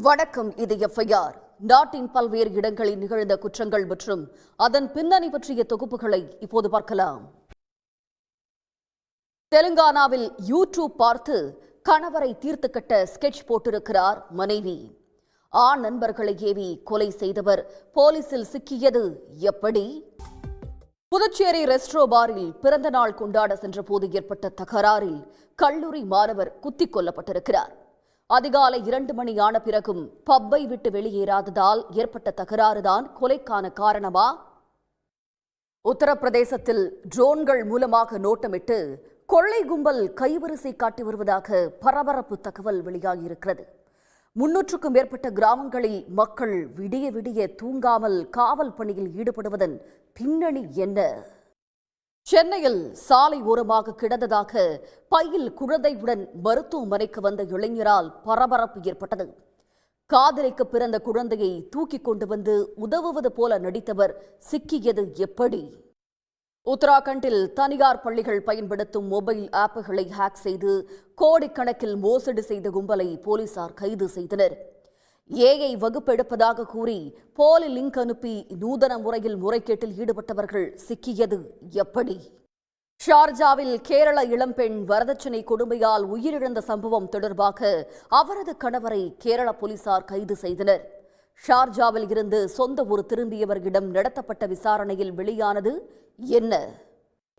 வணக்கம். இது எஃப்ஐஆர். நாட்டின் பல்வேறு இடங்களில் நிகழ்ந்த குற்றங்கள் மற்றும் அதன் பின்னணி பற்றிய தொகுப்புகளை இப்போது பார்க்கலாம். தெலுங்கானாவில் யூடியூப் பார்த்து கணவரை தீர்த்து கட்ட ஸ்கெட்ச் போட்டிருக்கிறார் மனைவி. ஆண் நண்பர்களை ஏவி கொலை செய்தவர் போலீசில் சிக்கியது எப்படி? புதுச்சேரி ரெஸ்ட்ரோ பாரில் பிறந்த நாள் கொண்டாட சென்ற போது ஏற்பட்ட தகராறில் கல்லூரி மாணவர் குத்திக் கொல்லப்பட்டிருக்கிறார். அதிகாலை 2 மணி ஆன பிறகும் பப்பை விட்டு வெளியேறாததால் ஏற்பட்ட தகராறுதான் கொலைக்கான காரணமா? உத்தரப்பிரதேசத்தில் ட்ரோன்கள் மூலமாக நோட்டமிட்டு கொள்ளை கும்பல் கைவரிசை காட்டி வருவதாக பரபரப்பு தகவல் வெளியாகியிருக்கிறது. 300க்கும் மேற்பட்ட கிராமங்களில் மக்கள் விடிய விடிய தூங்காமல் காவல் பணியில் ஈடுபடுவதன் பின்னணி என்ன? சென்னையில் சாலை ஓரமாக கிடந்ததாக பையில் குழந்தையுடன் மருத்துவமனைக்கு வந்த இளைஞரால் பரபரப்பு ஏற்பட்டது. காதலிக்கு பிறந்த குழந்தையை தூக்கி கொண்டு வந்து உதவுவது போல நடித்தவர் சிக்கியது எப்படி? உத்தராகண்டில் தனியார் பள்ளிகள் பயன்படுத்தும் மொபைல் ஆப்புகளை ஹேக் செய்து கோடிக்கணக்கில் மோசடி செய்த கும்பலை போலீசார் கைது செய்தனர். ஏஐ வகுப்பெடுப்பதாக கூறி போலி லிங்க் அனுப்பி நூதன முறையில் முறைகேட்டில் ஈடுபட்டவர்கள் சிக்கியது எப்படி? ஷார்ஜாவில் கேரள இளம்பெண் வரதட்சணை கொடுமையால் உயிரிழந்த சம்பவம் தொடர்பாக அவரது கணவரை கேரள போலீசார் கைது செய்தனர். ஷார்ஜாவில் இருந்து சொந்த ஊர் திரும்பியவர்களிடம் நடத்தப்பட்ட விசாரணையில் வெளியானது என்ன?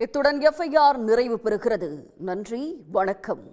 இத்துடன் எஃப்ஐஆர் நிறைவு பெறுகிறது. நன்றி, வணக்கம்.